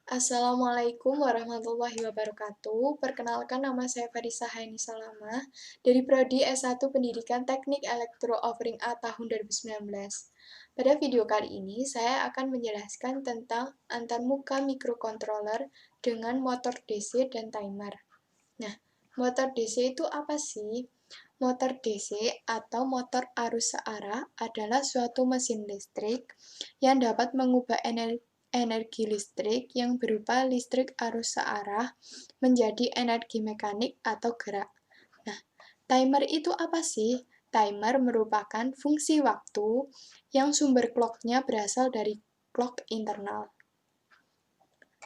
Assalamualaikum warahmatullahi wabarakatuh. Perkenalkan, nama saya Farisa Haini Salama dari Prodi S1 Pendidikan Teknik Elektro Offering A tahun 2019. Pada video kali ini, saya akan menjelaskan tentang antarmuka mikrokontroler dengan motor DC dan timer. Nah, motor DC itu apa sih? Motor DC atau motor arus searah adalah suatu mesin listrik yang dapat mengubah energi listrik yang berupa listrik arus searah menjadi energi mekanik atau gerak. Nah, timer itu apa sih? Timer merupakan fungsi waktu yang sumber clock-nya berasal dari clock internal.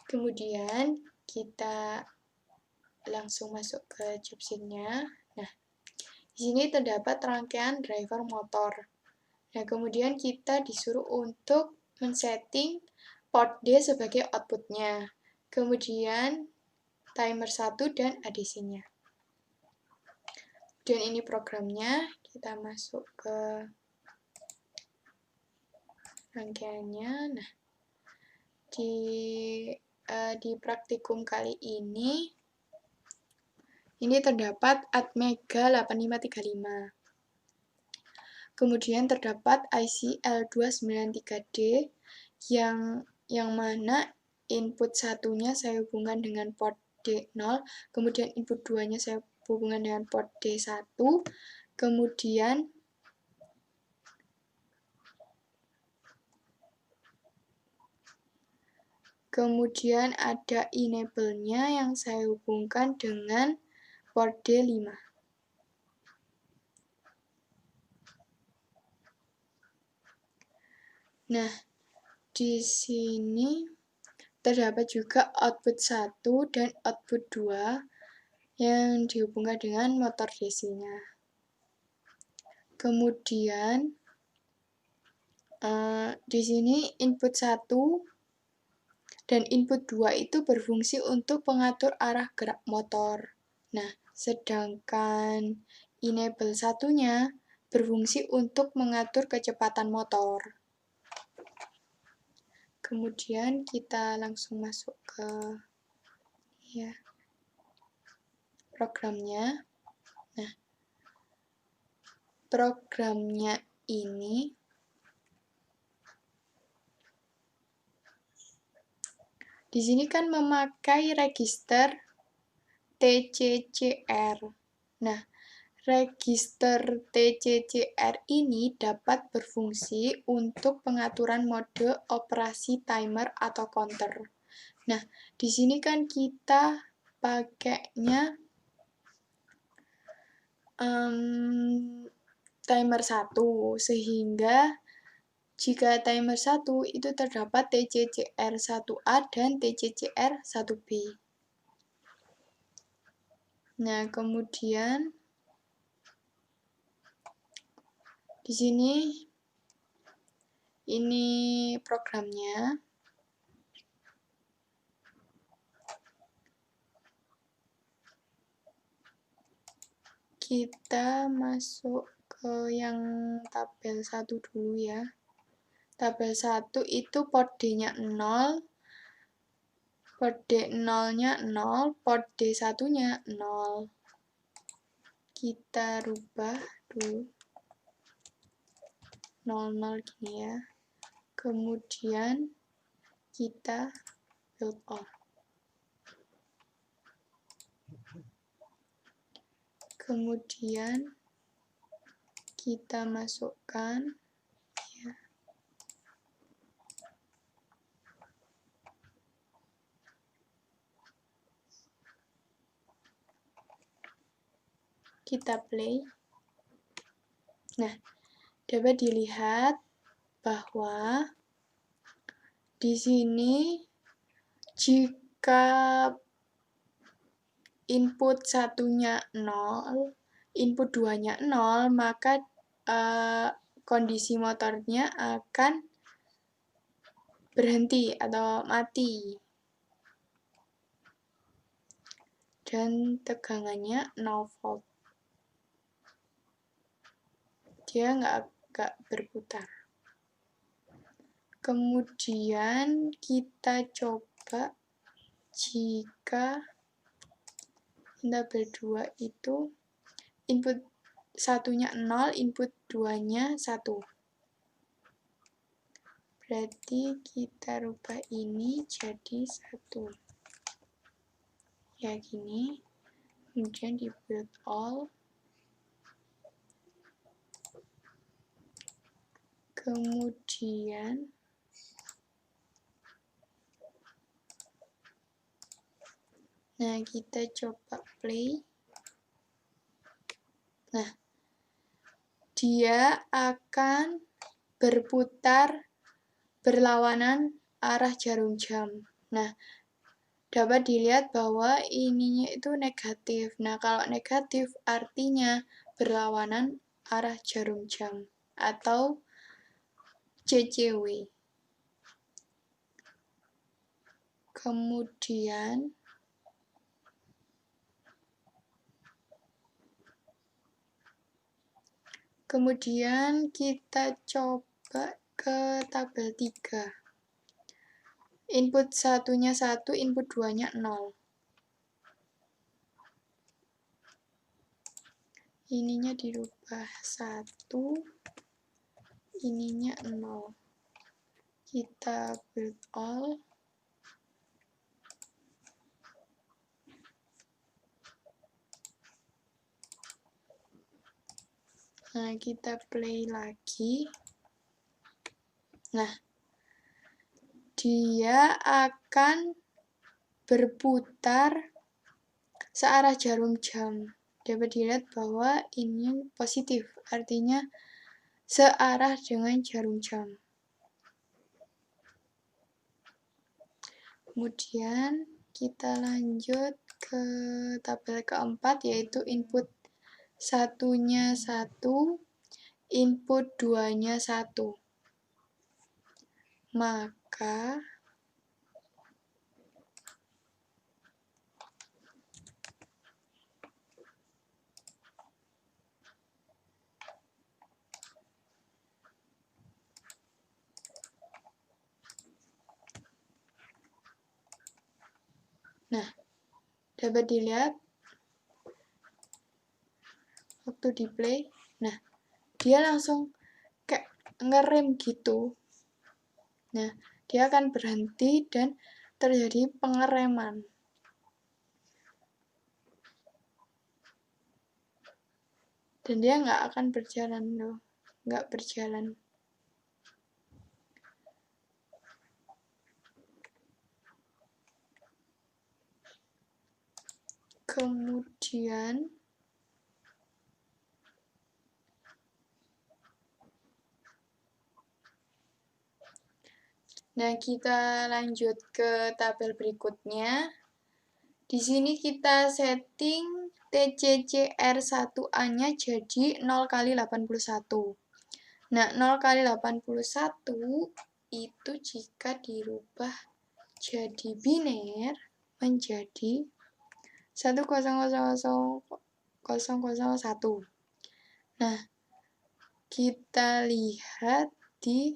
Kemudian kita langsung masuk ke job sheet-nya. Nah, di sini terdapat rangkaian driver motor. Nah, kemudian kita disuruh untuk men-setting port D sebagai output-nya. Kemudian timer 1 dan ADC-nya. Dan ini programnya, kita masuk ke rangkaiannya. Nah, di praktikum kali ini terdapat Atmega 8535. Kemudian terdapat IC L293D yang mana input satunya saya hubungkan dengan port D0, kemudian input 2-nya saya hubungkan dengan port D1, kemudian ada enable-nya yang saya hubungkan dengan port D5. Nah, di sini terdapat juga output 1 dan output 2 yang dihubungkan dengan motor DC-nya. Kemudian di sini input 1 dan input 2 itu berfungsi untuk pengatur arah gerak motor. Nah, sedangkan enable satunya berfungsi untuk mengatur kecepatan motor. Kemudian kita langsung masuk ke programnya. Nah, programnya ini di sini kan memakai register TCCR. Nah, register TCCR ini dapat berfungsi untuk pengaturan mode operasi timer atau counter. Nah, di sini kan kita pakainya timer 1, sehingga jika timer 1 itu terdapat TCCR 1A dan TCCR 1B. Nah, kemudian di sini ini programnya. Kita masuk ke yang tabel 1 dulu ya. Tabel 1 itu port D-nya 0, port D0-nya 0, port D1-nya 0. Kita rubah dulu 00 gini ya. Kemudian kita build on. Kemudian kita masukkan ya. Kita play. Nah, dapat dilihat bahwa di sini jika input satunya 0, input 2-nya 0, maka kondisi motornya akan berhenti atau mati. Dan tegangannya 0 volt. Dia nggak berputar. Kemudian kita coba coba jika tabel 2 itu input satunya 0, input 2-nya 1. Berarti kita rubah ini jadi 1. Ya gini. Kemudian di build all. Kemudian nah, kita coba play. Nah, dia akan berputar berlawanan arah jarum jam. Nah, dapat dilihat bahwa ininya itu negatif. Nah, kalau negatif artinya berlawanan arah jarum jam atau CCW. Kemudian kita coba ke tabel 3. Input satunya 1, input 2-nya 0. Ininya dirubah 1, ininya 0. Kita build all. Nah, kita play lagi. Nah, dia akan berputar searah jarum jam. Dapat dilihat bahwa ini positif, artinya searah dengan jarum jam. Kemudian kita lanjut ke tabel keempat, yaitu input satunya 1, input 2-nya 1. Maka dapat dilihat waktu di play. Nah, dia langsung kayak ngerem gitu. Nah, dia akan berhenti dan terjadi pengereman. Dan dia nggak akan berjalan loh, nggak berjalan. Kemudian nah, kita lanjut ke tabel berikutnya. Di sini kita setting TCCR1A-nya jadi 0 kali 81. Nah, 0 kali 81 itu jika dirubah jadi biner menjadi 1000001. Nah, kita lihat di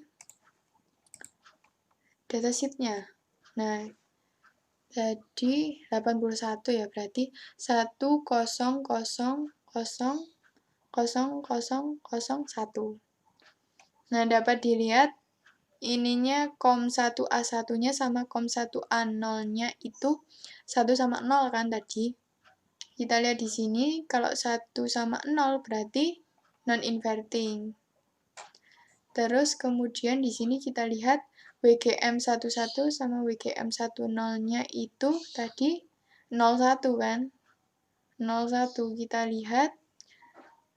datasheet-nya. Nah, jadi 81 ya, berarti 1000001. Nah, dapat dilihat ininya COM1A1-nya sama COM1A0-nya itu 1 sama 0 kan tadi. Kita lihat di sini, kalau 1 sama 0 berarti non-inverting. Terus kemudian di sini kita lihat WGM11 sama WGM10-nya itu tadi 01 kan. 01 kita lihat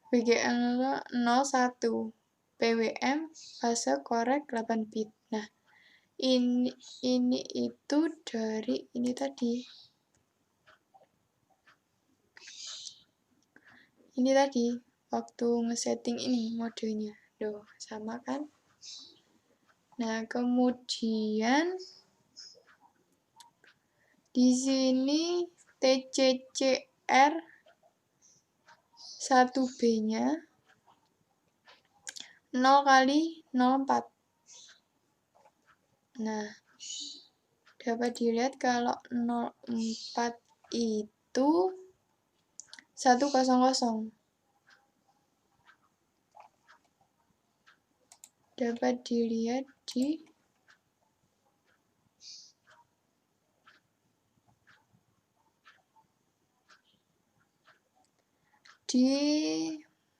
WGM 01. PWM fase korek 8 bit. Nah, ini itu dari ini tadi. Ini tadi waktu ngesetting ini modenya. Duh, sama kan? Nah, kemudian di sini TCCR 1B-nya 0 kali 04. Nah, dapat dilihat kalau 04 itu 100. Dapat dilihat di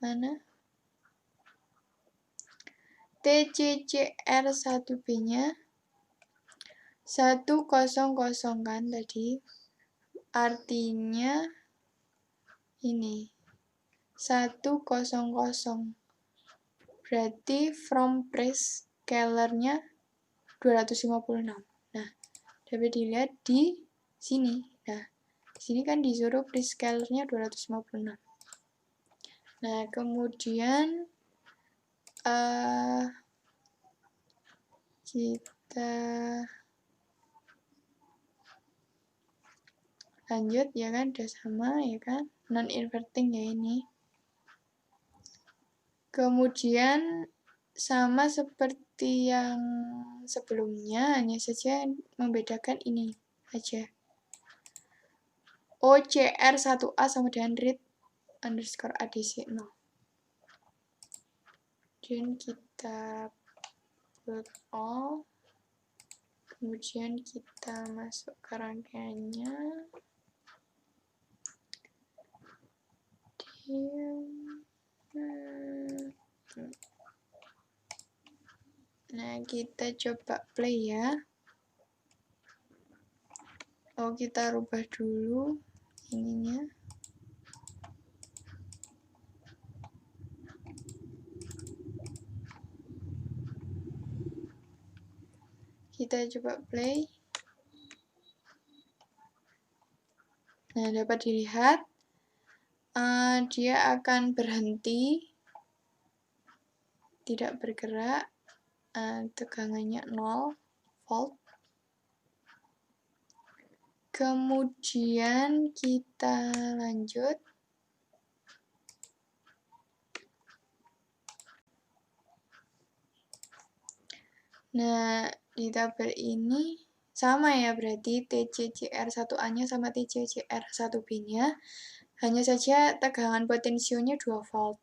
mana? TCCR1B-nya 100 kan tadi. Artinya ini 100. Berarti from prescalernya 256. Nah, dapat dilihat di sini. Nah, di sini kan disuruh prescalernya 256. Nah, kemudian kita lanjut ya kan, udah sama ya kan, non inverting ya ini. Kemudian sama seperti yang sebelumnya, hanya saja membedakan ini aja. OCR1A sama dengan read underscore ADC 0. Kemudian kita build all. Kemudian kita masuk ke rangkaiannya. Nah, kita coba play ya. Oh, kita rubah dulu ininya. Kita coba play. Nah, dapat dilihat dia akan berhenti, tidak bergerak, tegangannya 0 volt. Kemudian kita lanjut. Nah, di tabel ini sama ya, berarti TCCR1A-nya sama TCCR1B-nya. Hanya saja tegangan potensionya 2 volt.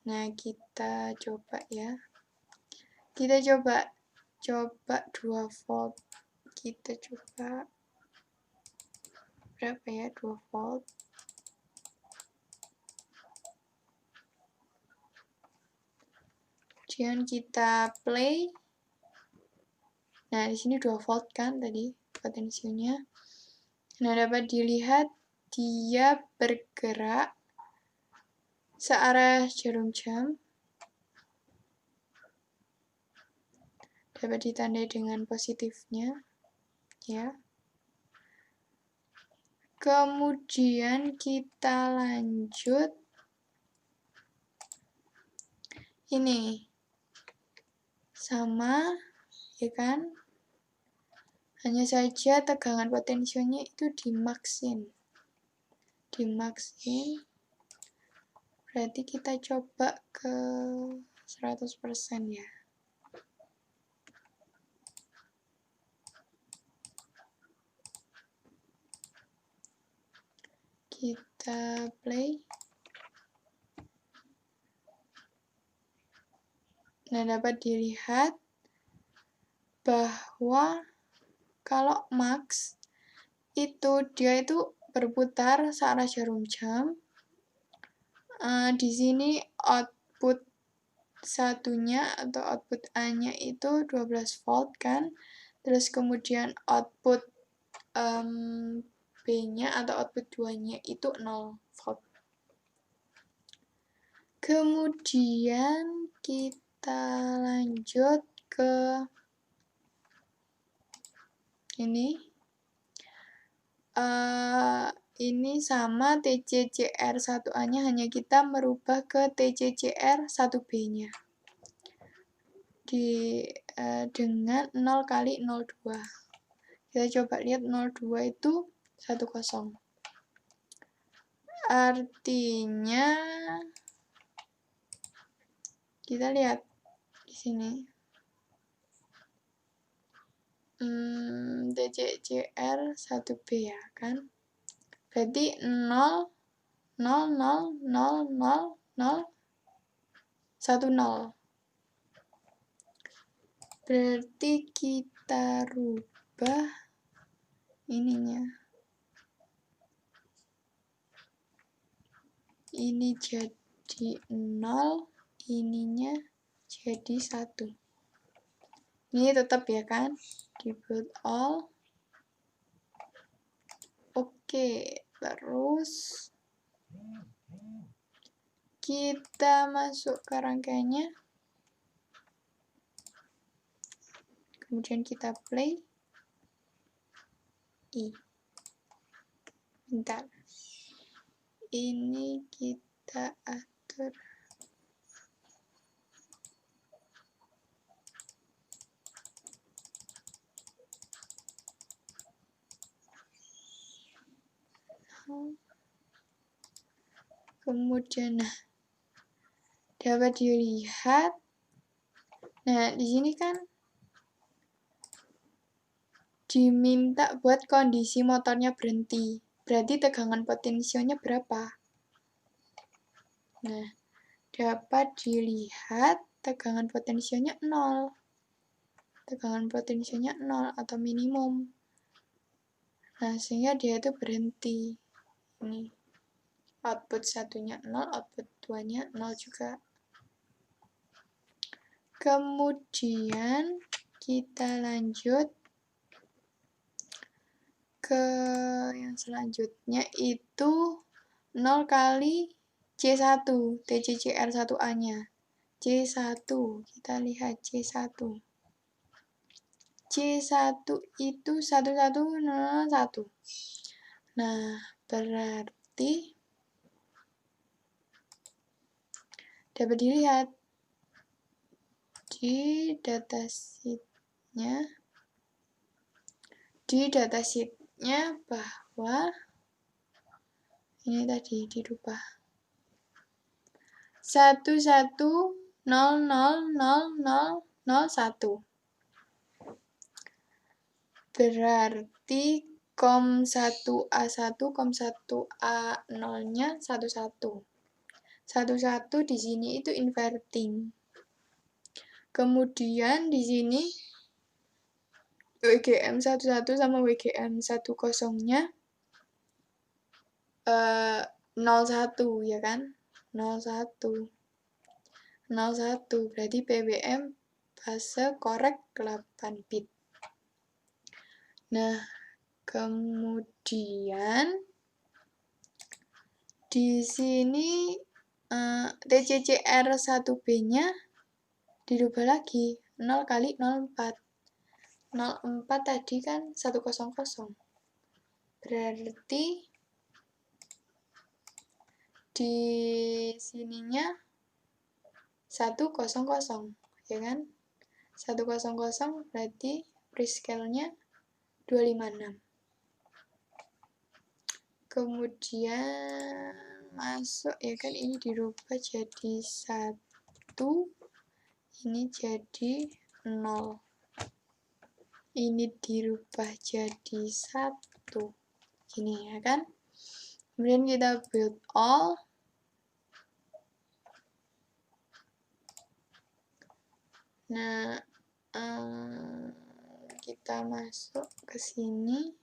Nah, kita coba ya. Kita coba 2 volt. Kita coba berapa ya, 2 volt. Kemudian kita play. Nah, di sini 2 volt kan tadi potensinya. Nah, dapat dilihat dia bergerak searah jarum jam. Dapat ditandai dengan positifnya, ya. Kemudian kita lanjut. Ini sama, ya kan? Hanya saja tegangan potensinya itu dimaksin. Berarti kita coba ke 100% ya. Kita play. Nah, dapat dilihat bahwa kalau max itu dia itu berputar searah jarum jam. Di sini output satunya atau output A-nya itu 12 volt kan. Terus kemudian output B-nya atau output 2-nya itu 0 volt. Kemudian kita lanjut ke ini. Ini sama TCCR1A-nya, hanya kita merubah ke TCCR1B-nya. Dengan 0 kali 0,2. Kita coba lihat 0,2 itu 10. Artinya kita lihat di sini. TCCR 1B ya kan. Berarti 0, 0, 0, 0, 0, 0, 1, 0. Berarti kita rubah ininya. Ini jadi 0, ininya jadi 1. Ini tetap ya kan? Di build all. Oke, terus kita masuk ke rangkaiannya. Kemudian kita play. Bentar. Ini kita atur. Kemudian dapat dilihat. Nah, di sini kan diminta buat kondisi motornya berhenti. Berarti tegangan potensionya berapa? Nah, dapat dilihat tegangan potensionya 0. Tegangan potensionya 0 atau minimum. Nah, sehingga dia itu berhenti. Ini. Output satunya 0, output 2-nya 0 juga. Kemudian kita lanjut ke yang selanjutnya itu 0 kali C1, TCCR 1A-nya. C1, kita lihat C1. C1 itu 1101. Nah, berarti dapat dilihat di datasheetnya bahwa ini tadi dirubah 11000001. Berarti COM1A1, COM1A0-nya 11. 11 di sini itu inverting. Kemudian di sini WGM11 sama WGM10-nya 01 ya kan? 01. 01 berarti PWM fase korek 8 bit. Nah, kemudian di sini TCCR 1B-nya dirubah lagi 0 kali 04. 04 tadi kan 100. Berarti di sininya 100 ya kan? 100 berarti prescale-nya 256. Kemudian masuk ya kan, ini dirubah jadi 1, ini jadi 0. Ini dirubah jadi 1. Gini ya kan? Kemudian kita build all. Nah, kita masuk ke sini.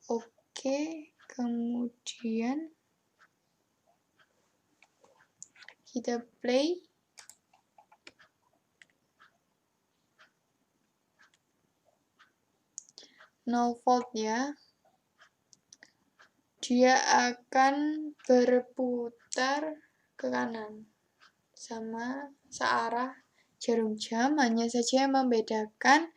Oke, kemudian kita play. No fault ya. Dia akan berputar ke kanan sama searah jarum jam, hanya saja yang membedakan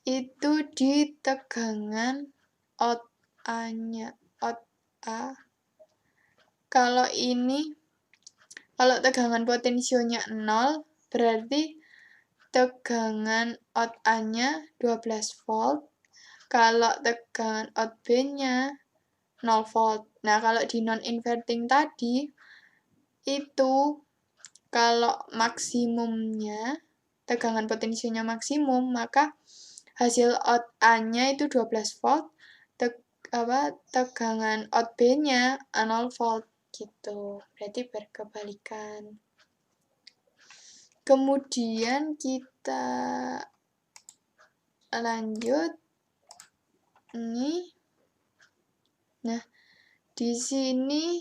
itu di tegangan out A-nya. Out A. Kalau tegangan potensionya 0, berarti tegangan out A-nya 12 volt. Kalau tegangan out B-nya 0 volt. Nah, kalau di non-inverting tadi, itu kalau maksimumnya, tegangan potensinya maksimum, maka hasil out A-nya itu 12 volt, tegangan out B-nya 0 volt gitu. Berarti berkebalikan. Kemudian kita lanjut ini. Nah, di sini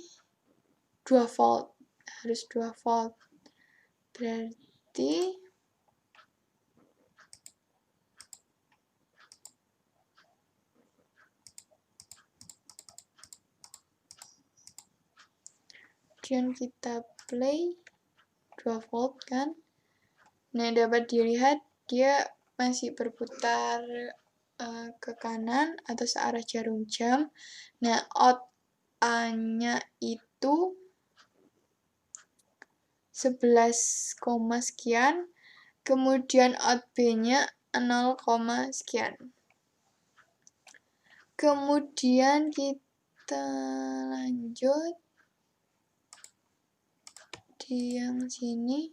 2 volt, harus 2 volt. Berarti kemudian kita play 2 volt kan. Nah, dapat dilihat dia masih berputar ke kanan atau searah jarum jam. Nah, out A-nya itu 11, sekian, kemudian out B-nya 0, sekian. Kemudian kita lanjut di yang sini.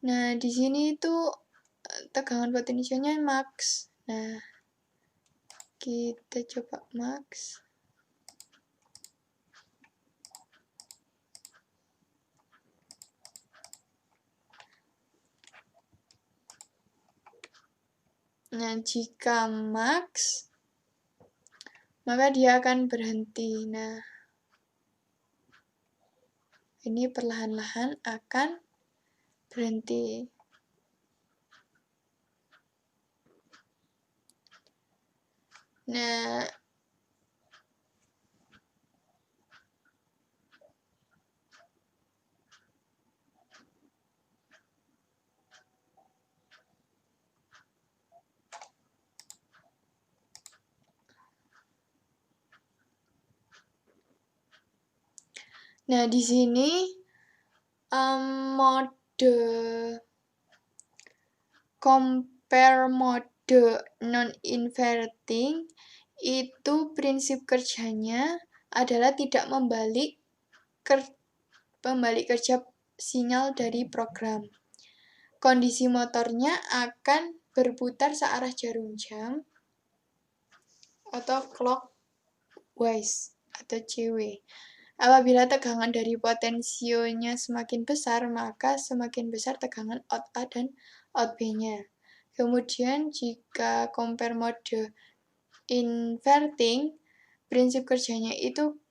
Nah, di sini itu tegangan potensialnya max. Nah, kita coba max. Nah, jika max, maka dia akan berhenti. Nah, ini perlahan-lahan akan berhenti. Nah, di sini mode compare mode non-inverting itu prinsip kerjanya adalah tidak membalik kerja sinyal dari program. Kondisi motornya akan berputar searah jarum jam atau clockwise atau CW. Apabila tegangan dari potensionya semakin besar, maka semakin besar tegangan out A dan out B-nya. Kemudian jika compare mode inverting, prinsip kerjanya itu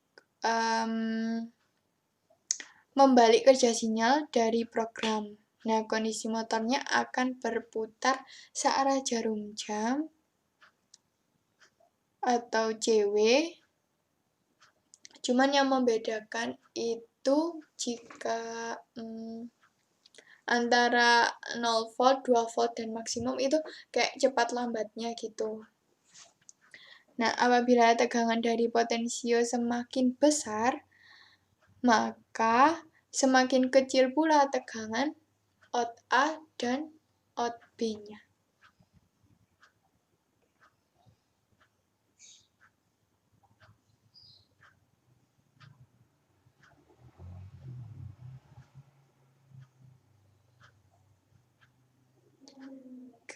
membalik kerja sinyal dari program. Nah, kondisi motornya akan berputar searah jarum jam atau CW. Cuman yang membedakan itu jika antara 0 volt, 2 volt, dan maksimum itu kayak cepat lambatnya gitu. Nah, apabila tegangan dari potensio semakin besar, maka semakin kecil pula tegangan out A dan out B-nya.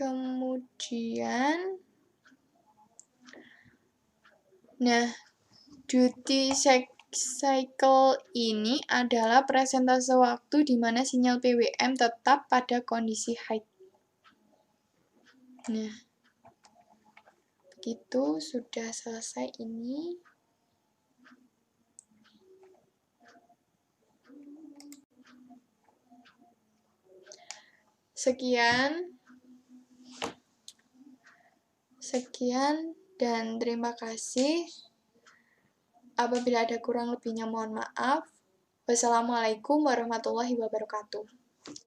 Kemudian, duty cycle ini adalah persentase waktu di mana sinyal PWM tetap pada kondisi high. Nah, begitu sudah selesai ini. Sekian dan terima kasih. Apabila ada kurang lebihnya mohon maaf. Wassalamualaikum warahmatullahi wabarakatuh.